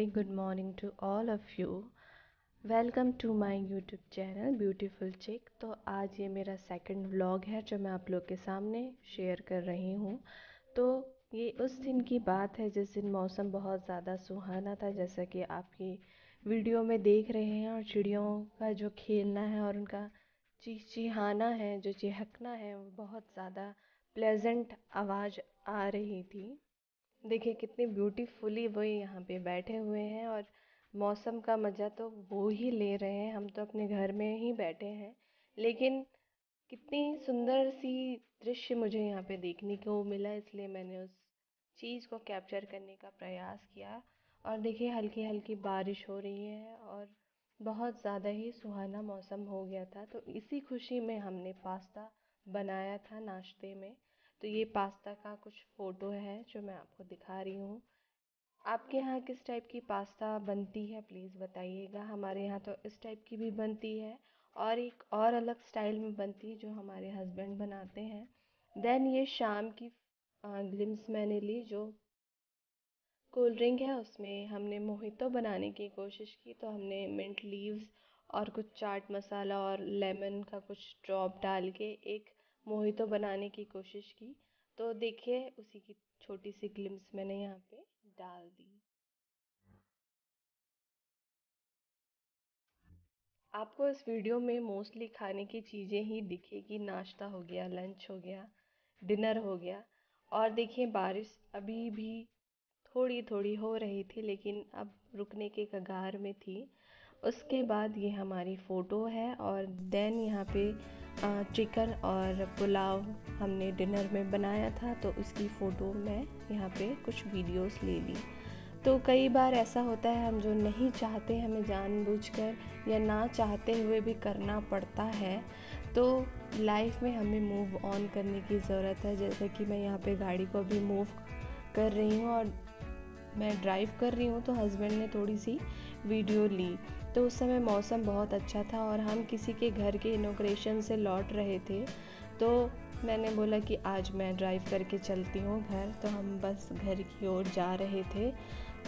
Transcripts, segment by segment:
good morning to all of you. Welcome to my YouTube channel beautiful chic. तो आज ये मेरा second vlog है जो मैं आप लोग के सामने शेयर कर रही हूँ। तो ये उस दिन की बात है जिस दिन मौसम बहुत ज़्यादा सुहाना था, जैसा कि आपकी वीडियो में देख रहे हैं। और चिड़ियों का जो खेलना है और उनका चीहाना है, जो चहकना है, वो बहुत ज़्यादा प्लेजेंट आवाज़ आ रही थी। देखिए कितनी ब्यूटीफुली वो यहाँ पे बैठे हुए हैं और मौसम का मज़ा तो वो ही ले रहे हैं। हम तो अपने घर में ही बैठे हैं, लेकिन कितनी सुंदर सी दृश्य मुझे यहाँ पे देखने को मिला, इसलिए मैंने उस चीज़ को कैप्चर करने का प्रयास किया। और देखिए हल्की हल्की बारिश हो रही है और बहुत ज़्यादा ही सुहाना मौसम हो गया था। तो इसी खुशी में हमने पास्ता बनाया था नाश्ते में। तो ये पास्ता का कुछ फ़ोटो है जो मैं आपको दिखा रही हूँ। आपके यहाँ किस टाइप की पास्ता बनती है प्लीज़ बताइएगा। हमारे यहाँ तो इस टाइप की भी बनती है और एक और अलग स्टाइल में बनती है जो हमारे हस्बैंड बनाते हैं। देन ये शाम की ग्लिम्स मैंने ली। जो कोल्ड ड्रिंक है उसमें हमने मोहितो बनाने की कोशिश की, तो हमने मिंट लीव्स और कुछ चाट मसाला और लेमन का कुछ ड्रॉप डाल के एक मोहितो बनाने की कोशिश की। तो देखिए उसी की छोटी सी ग्लिम्स मैंने यहाँ पे डाल दी। आपको इस वीडियो में मोस्टली खाने की चीज़ें ही दिखेगी। नाश्ता हो गया, लंच हो गया, डिनर हो गया। और देखिए बारिश अभी भी थोड़ी थोड़ी हो रही थी, लेकिन अब रुकने के कगार में थी। उसके बाद ये हमारी फ़ोटो है और देन यहाँ पे चिकन और पुलाव हमने डिनर में बनाया था, तो उसकी फ़ोटो मैं यहाँ पे कुछ वीडियोस ले ली। तो कई बार ऐसा होता है, हम जो नहीं चाहते हमें जानबूझकर या ना चाहते हुए भी करना पड़ता है। तो लाइफ में हमें मूव ऑन करने की ज़रूरत है। जैसे कि मैं यहाँ पे गाड़ी को अभी मूव कर रही हूँ और मैं ड्राइव कर रही हूँ, तो हस्बैंड ने थोड़ी सी वीडियो ली। तो उस समय मौसम बहुत अच्छा था और हम किसी के घर के इनॉग्रेशन से लौट रहे थे। तो मैंने बोला कि आज मैं ड्राइव करके चलती हूँ घर। तो हम बस घर की ओर जा रहे थे,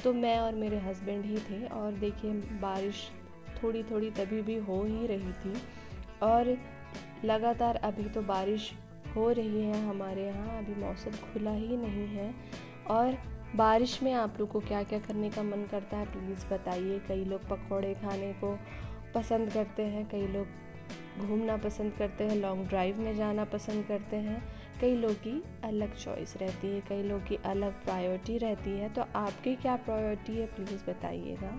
तो मैं और मेरे हस्बैंड ही थे। और देखिए बारिश थोड़ी थोड़ी तभी भी हो ही रही थी और लगातार अभी तो बारिश हो रही है हमारे यहाँ। अभी मौसम खुला ही नहीं है। और बारिश में आप लोग को क्या क्या करने का मन करता है प्लीज़ बताइए। कई लोग पकौड़े खाने को पसंद करते हैं, कई लोग घूमना पसंद करते हैं, लॉन्ग ड्राइव में जाना पसंद करते हैं। कई लोग की अलग चॉइस रहती है, कई लोग की अलग प्रायोरिटी रहती है। तो आपकी क्या प्रायोरिटी है प्लीज़ बताइएगा।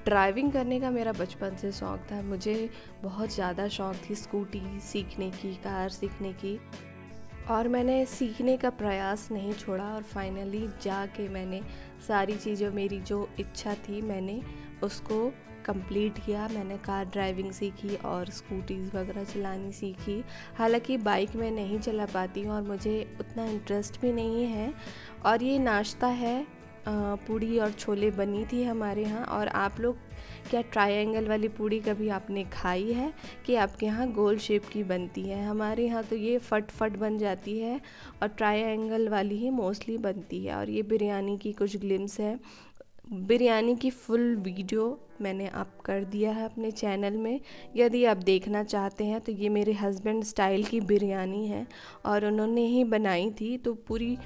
ड्राइविंग करने का मेरा बचपन से शौक़ था। मुझे बहुत ज़्यादा शौक़ थी स्कूटी सीखने की, कार सीखने की। और मैंने सीखने का प्रयास नहीं छोड़ा और फाइनली जाके मैंने सारी चीज़ें, मेरी जो इच्छा थी मैंने उसको कंप्लीट किया। मैंने कार ड्राइविंग सीखी और स्कूटीज़ वगैरह चलानी सीखी। हालांकि बाइक मैं नहीं चला पाती हूँ और मुझे उतना इंटरेस्ट भी नहीं है। और ये नाश्ता है, पूड़ी और छोले बनी थी हमारे यहाँ। और आप लोग क्या ट्रायंगल वाली पूड़ी कभी आपने खाई है कि आपके यहाँ गोल शेप की बनती है? हमारे यहाँ तो ये फट फट बन जाती है और ट्रायंगल वाली ही मोस्टली बनती है। और ये बिरयानी की कुछ ग्लिम्स है। बिरयानी की फुल वीडियो मैंने अप कर दिया है अपने चैनल में, यदि आप देखना चाहते हैं। तो ये मेरे हस्बैंड स्टाइल की बिरयानी है और उन्होंने ही बनाई थी। तो पूरी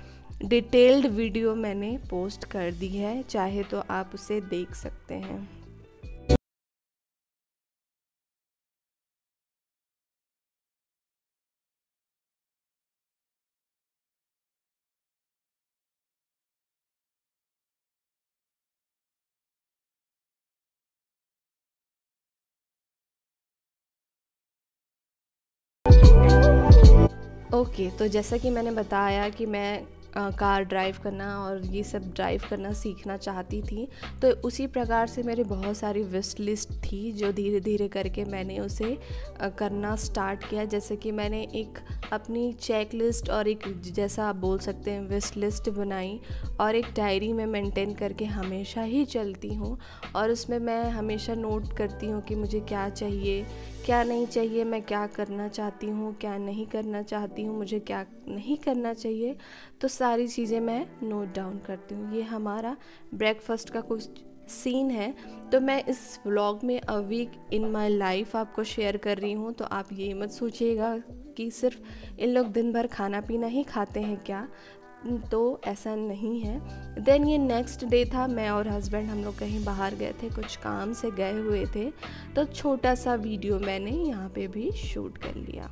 डिटेल्ड वीडियो मैंने पोस्ट कर दी है, चाहे तो आप उसे देख सकते हैं। ओके, तो जैसा कि मैंने बताया कि मैं कार ड्राइव करना और ये सब ड्राइव करना सीखना चाहती थी। तो उसी प्रकार से मेरी बहुत सारी विश लिस्ट थी जो धीरे धीरे करके मैंने उसे करना स्टार्ट किया। जैसे कि मैंने एक अपनी चेक लिस्ट और एक, जैसा आप बोल सकते हैं, विश लिस्ट बनाई और एक डायरी में मेंटेन करके हमेशा ही चलती हूँ। और उसमें मैं हमेशा नोट करती हूँ कि मुझे क्या चाहिए, क्या नहीं चाहिए, मैं क्या करना चाहती हूँ, क्या नहीं करना चाहती हूँ, मुझे क्या नहीं करना चाहिए। तो सारी चीज़ें मैं नोट डाउन करती हूँ। ये हमारा ब्रेकफास्ट का कुछ सीन है। तो मैं इस व्लॉग में a week in my life आपको शेयर कर रही हूँ। तो आप ये मत सोचिएगा कि सिर्फ इन लोग दिन भर खाना पीना ही खाते हैं क्या, तो ऐसा नहीं है। देन ये नेक्स्ट डे था, मैं और हस्बैंड हम लोग कहीं बाहर गए थे, कुछ काम से गए हुए थे। तो छोटा सा वीडियो मैंने यहाँ पे भी शूट कर लिया।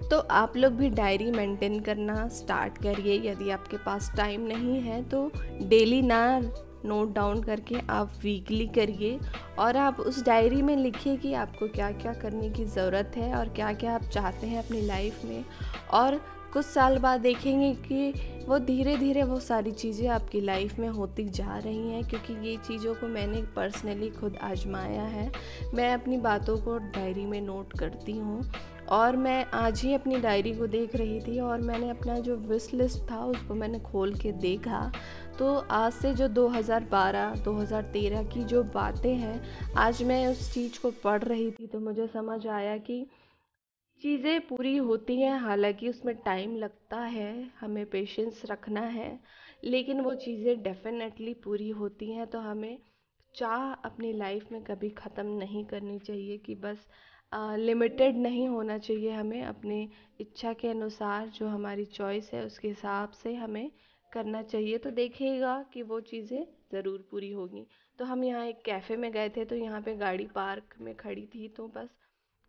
तो आप लोग भी डायरी मेंटेन करना स्टार्ट करिए। यदि आपके पास टाइम नहीं है तो डेली ना नोट डाउन करके आप वीकली करिए और आप उस डायरी में लिखिए कि आपको क्या क्या करने की ज़रूरत है और क्या क्या आप चाहते हैं अपनी लाइफ में। और कुछ साल बाद देखेंगे कि वो धीरे धीरे वो सारी चीज़ें आपकी लाइफ में होती जा रही हैं, क्योंकि ये चीज़ों को मैंने पर्सनली खुद आजमाया है। मैं अपनी बातों को डायरी में नोट करती हूँ और मैं आज ही अपनी डायरी को देख रही थी और मैंने अपना जो विश लिस्ट था उसको मैंने खोल के देखा। तो आज से जो 2012-2013 की जो बातें हैं, आज मैं उस चीज़ को पढ़ रही थी तो मुझे समझ आया कि चीज़ें पूरी होती हैं, हालांकि उसमें टाइम लगता है, हमें पेशेंस रखना है, लेकिन वो चीज़ें डेफिनेटली पूरी होती हैं। तो हमें चाह अपनी लाइफ में कभी ख़त्म नहीं करनी चाहिए कि बस लिमिटेड नहीं होना चाहिए। हमें अपने इच्छा के अनुसार जो हमारी चॉइस है उसके हिसाब से हमें करना चाहिए। तो देखिएगा कि वो चीज़ें ज़रूर पूरी होगी। तो हम यहाँ एक कैफ़े में गए थे, तो यहाँ पे गाड़ी पार्क में खड़ी थी, तो बस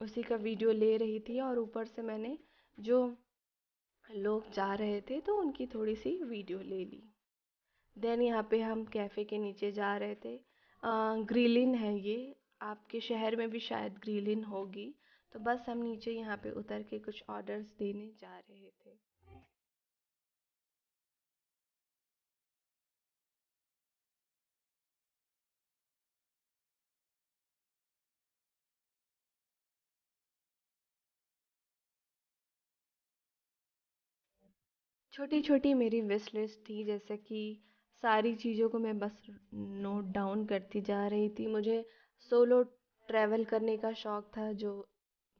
उसी का वीडियो ले रही थी और ऊपर से मैंने जो लोग जा रहे थे तो उनकी थोड़ी सी वीडियो ले ली। देन यहाँ पे हम कैफ़े के नीचे जा रहे थे। ग्रिलिन है ये, आपके शहर में भी शायद ग्रिलिन होगी। तो बस हम नीचे यहाँ पे उतर के कुछ ऑर्डर्स देने जा रहे थे। छोटी छोटी मेरी विश लिस्ट थी, जैसे कि सारी चीज़ों को मैं बस नोट डाउन करती जा रही थी। मुझे सोलो ट्रैवल करने का शौक़ था, जो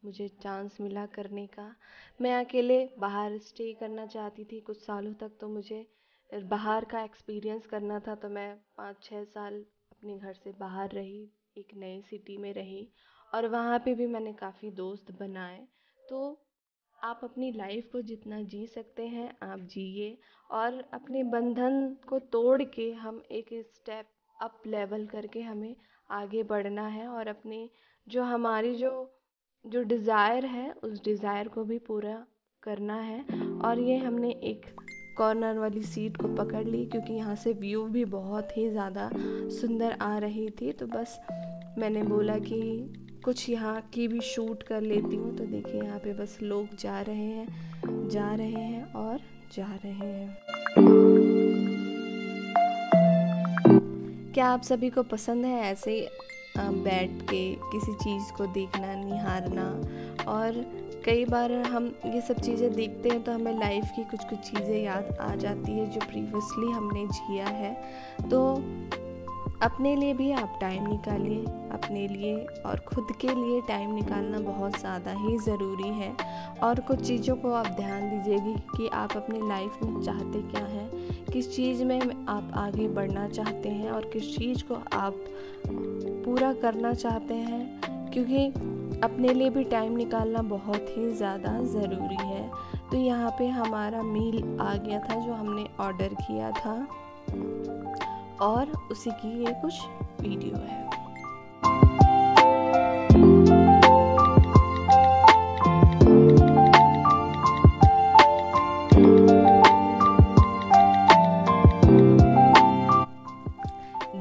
मुझे चांस मिला करने का। मैं अकेले बाहर स्टे करना चाहती थी कुछ सालों तक, तो मुझे बाहर का एक्सपीरियंस करना था। तो मैं 5-6 साल अपने घर से बाहर रही, एक नई सिटी में रही और वहाँ पे भी मैंने काफ़ी दोस्त बनाए। तो आप अपनी लाइफ को जितना जी सकते हैं आप जिए और अपने बंधन को तोड़ के हम एक स्टेप अप लेवल करके हमें आगे बढ़ना है और अपने जो हमारी जो जो डिज़ायर है उस डिज़ायर को भी पूरा करना है। और ये हमने एक कॉर्नर वाली सीट को पकड़ ली क्योंकि यहाँ से व्यू भी बहुत ही ज़्यादा सुंदर आ रही थी। तो बस मैंने बोला कि कुछ यहाँ की भी शूट कर लेती हूँ। तो देखिए यहाँ पे बस लोग जा रहे हैं, जा रहे हैं और जा रहे हैं। क्या आप सभी को पसंद है ऐसे बैठ के किसी चीज़ को देखना, निहारना? और कई बार हम ये सब चीज़ें देखते हैं तो हमें लाइफ की कुछ कुछ चीज़ें याद आ जाती है जो प्रीवियसली हमने जिया है। तो अपने लिए भी आप टाइम निकालिए, अपने लिए और ख़ुद के लिए टाइम निकालना बहुत ज़्यादा ही ज़रूरी है। और कुछ चीज़ों को आप ध्यान दीजिएगा कि आप अपनी लाइफ में चाहते क्या हैं, किस चीज़ में आप आगे बढ़ना चाहते हैं और किस चीज़ को आप पूरा करना चाहते हैं, क्योंकि अपने लिए भी टाइम निकालना बहुत ही ज़्यादा ज़रूरी है। तो यहाँ पे हमारा मील आ गया था जो हमने ऑर्डर किया था और उसी की ये कुछ वीडियो है।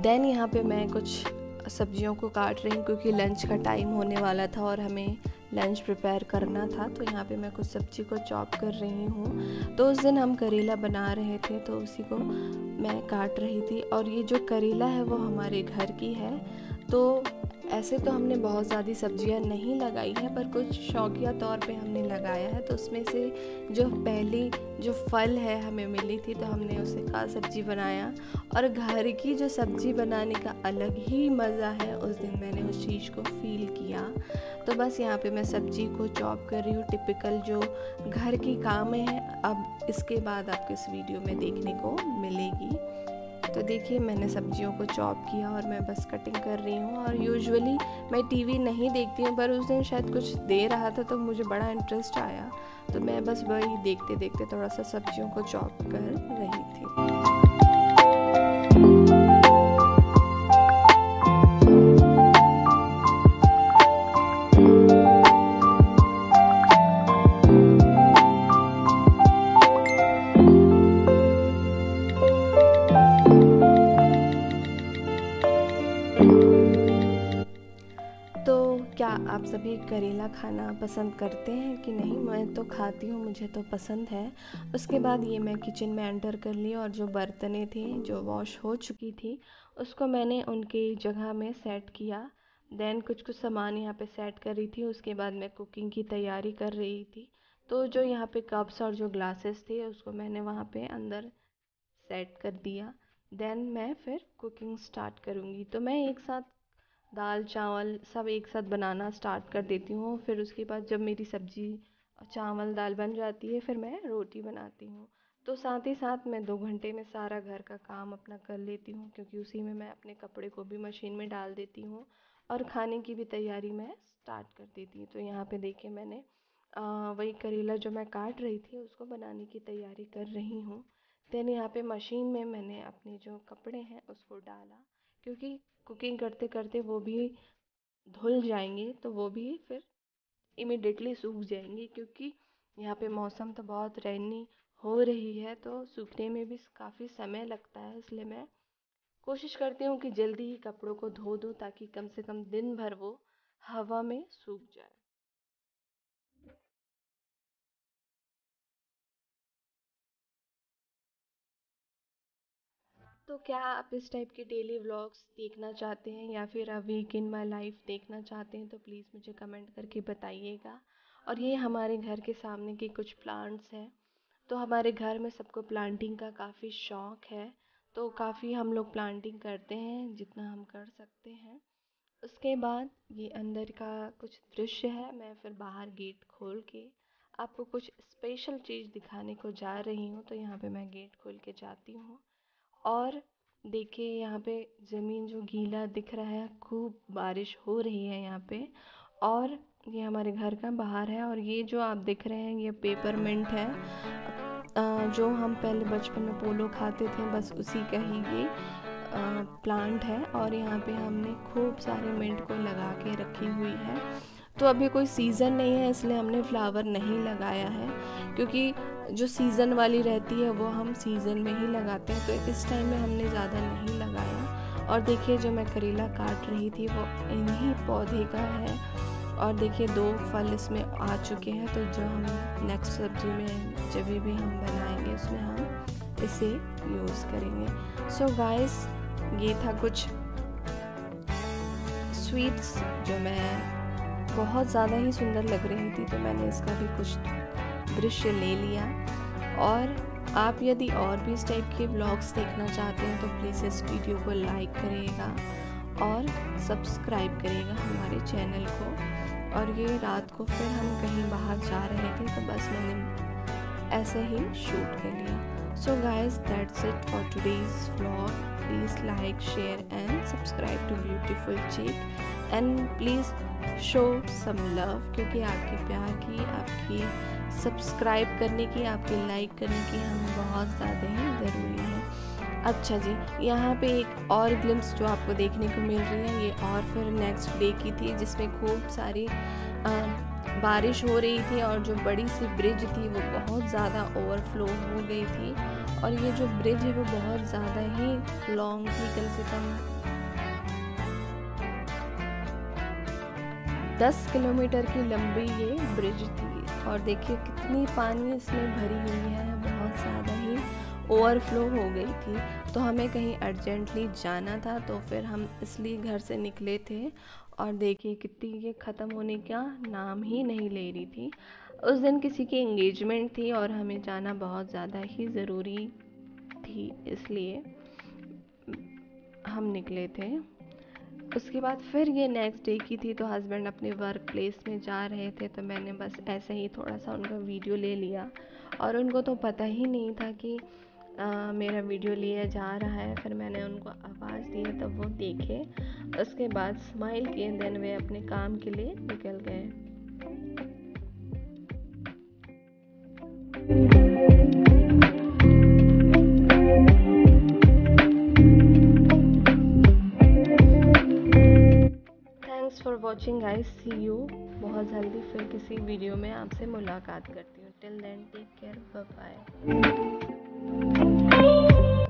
देन यहाँ पे मैं कुछ सब्जियों को काट रही हूँ क्योंकि लंच का टाइम होने वाला था और हमें लंच प्रिपेयर करना था, तो यहाँ पे मैं कुछ सब्ज़ी को चॉप कर रही हूँ। तो उस दिन हम करेला बना रहे थे, तो उसी को मैं काट रही थी। और ये जो करेला है वो हमारे घर की है। तो ऐसे तो हमने बहुत ज़्यादा सब्जियां नहीं लगाई है, पर कुछ शौकिया तौर पे हमने लगाया है। तो उसमें से जो पहली जो फल है हमें मिली थी, तो हमने उसे का सब्जी बनाया। और घर की जो सब्ज़ी बनाने का अलग ही मज़ा है, उस दिन मैंने उस चीज़ को फील किया। तो बस यहाँ पे मैं सब्ज़ी को चॉप कर रही हूँ, टिपिकल जो घर की काम है। अब इसके बाद आपको इस वीडियो में देखने को मिलेगी। तो देखिए मैंने सब्जियों को चॉप किया और मैं बस कटिंग कर रही हूँ। और यूजुअली मैं टीवी नहीं देखती हूँ, पर उस दिन शायद कुछ दे रहा था तो मुझे बड़ा इंटरेस्ट आया, तो मैं बस वही देखते देखते थोड़ा सा सब्जियों को चॉप कर रही थी। तो क्या आप सभी करेला खाना पसंद करते हैं कि नहीं? मैं तो खाती हूँ, मुझे तो पसंद है। उसके बाद ये मैं किचन में एंटर कर ली और जो बर्तनें थी जो वॉश हो चुकी थी उसको मैंने उनके जगह में सेट किया। देन कुछ सामान यहाँ पे सेट कर रही थी। उसके बाद मैं कुकिंग की तैयारी कर रही थी। तो जो यहाँ पे कप्स और जो ग्लासेस थे उसको मैंने वहाँ पे अंदर सेट कर दिया। देन मैं फिर कुकिंग स्टार्ट करूँगी। तो मैं एक साथ दाल चावल सब एक साथ बनाना स्टार्ट कर देती हूँ। फिर उसके बाद जब मेरी सब्ज़ी चावल दाल बन जाती है, फिर मैं रोटी बनाती हूँ। तो साथ ही साथ मैं 2 घंटे में सारा घर का काम अपना कर लेती हूँ, क्योंकि उसी में मैं अपने कपड़े को भी मशीन में डाल देती हूँ और खाने की भी तैयारी मैं स्टार्ट कर देती हूँ। तो यहाँ पे देखिए मैंने वही करेला जो मैं काट रही थी उसको बनाने की तैयारी कर रही हूँ। देन यहाँ पे मशीन में मैंने अपने जो कपड़े हैं उसको डाला, क्योंकि कुकिंग करते करते वो भी धुल जाएंगे, तो वो भी फिर इमिडिएटली सूख जाएंगे। क्योंकि यहाँ पे मौसम तो बहुत रेनी हो रही है, तो सूखने में भी काफ़ी समय लगता है। इसलिए मैं कोशिश करती हूँ कि जल्दी ही कपड़ों को धो दूँ, ताकि कम से कम दिन भर वो हवा में सूख जाए। तो क्या आप इस टाइप के डेली व्लॉग्स देखना चाहते हैं, या फिर a week in my life देखना चाहते हैं, तो प्लीज़ मुझे कमेंट करके बताइएगा। और ये हमारे घर के सामने के कुछ प्लांट्स हैं। तो हमारे घर में सबको प्लांटिंग का काफ़ी शौक है, तो काफ़ी हम लोग प्लांटिंग करते हैं जितना हम कर सकते हैं। उसके बाद ये अंदर का कुछ दृश्य है। मैं फिर बाहर गेट खोल के आपको कुछ स्पेशल चीज़ दिखाने को जा रही हूँ। तो यहाँ पे मैं गेट खोल के जाती हूँ और देखिए यहाँ पे ज़मीन जो गीला दिख रहा है, खूब बारिश हो रही है यहाँ पे। और ये हमारे घर का बाहर है। और ये जो आप देख रहे हैं ये पेपरमिंट है, जो हम पहले बचपन में पोलो खाते थे, बस उसी का ही ये प्लांट है। और यहाँ पे हमने खूब सारे मिंट को लगा के रखी हुई है। तो अभी कोई सीज़न नहीं है, इसलिए हमने फ्लावर नहीं लगाया है, क्योंकि जो सीज़न वाली रहती है वो हम सीज़न में ही लगाते हैं। तो इस टाइम में हमने ज़्यादा नहीं लगाया। और देखिए जो मैं करेला काट रही थी वो इन्हीं पौधे का है। और देखिए 2 फल इसमें आ चुके हैं। तो जो हम नेक्स्ट सब्जी में जब भी हम बनाएंगे उसमें हम इसे यूज़ करेंगे। सो गाइस, ये था कुछ स्वीट्स जो मैं बहुत ज़्यादा ही सुंदर लग रही थी, तो मैंने इसका भी कुछ दृश्य ले लिया। और आप यदि और भी इस टाइप के व्लॉग्स देखना चाहते हैं तो प्लीज़ इस वीडियो को लाइक करिएगा और सब्सक्राइब करिएगा हमारे चैनल को। और ये रात को फिर हम कहीं बाहर जा रहे थे, तो बस मैंने ऐसे ही शूट कर लिया। So guys, that's it for today's vlog. Please like, share and subscribe to beautiful chick. And please show some love, क्योंकि आपके प्यार की, आपकी सब्सक्राइब करने की, आपके लाइक करने की हमें बहुत ज़्यादा ही ज़रूरी है। अच्छा जी, यहाँ पे एक और ग्लिम्स जो आपको देखने को मिल रही है, ये और फिर नेक्स्ट डे की थी, जिसमें खूब सारी बारिश हो रही थी और जो बड़ी सी ब्रिज थी वो बहुत ज़्यादा ओवरफ्लो हो गई थी। और ये जो ब्रिज है वो बहुत ज़्यादा ही लॉन्ग थी, कम से कम 10 किलोमीटर की लंबी ये ब्रिज थी और देखिए कितनी पानी इसमें भरी हुई है, बहुत ज़्यादा ही ओवरफ्लो हो गई थी। तो हमें कहीं अर्जेंटली जाना था तो फिर हम इसलिए घर से निकले थे और देखिए कितनी ये ख़त्म होने का नाम ही नहीं ले रही थी। उस दिन किसी की एंगेजमेंट थी और हमें जाना बहुत ज़्यादा ही ज़रूरी थी, इसलिए हम निकले थे। उसके बाद फिर ये नेक्स्ट डे की थी, तो हस्बैंड अपने वर्क प्लेस में जा रहे थे, तो मैंने बस ऐसे ही थोड़ा सा उनका वीडियो ले लिया और उनको तो पता ही नहीं था कि मेरा वीडियो लिया जा रहा है। फिर मैंने उनको आवाज़ दी तब वो देखे, उसके बाद स्माइल किए, देन वे अपने काम के लिए निकल गए। Thanks for watching guys, see you. बहुत जल्दी फिर किसी वीडियो में आपसे मुलाकात करती हूँ। Till then take care, bye bye.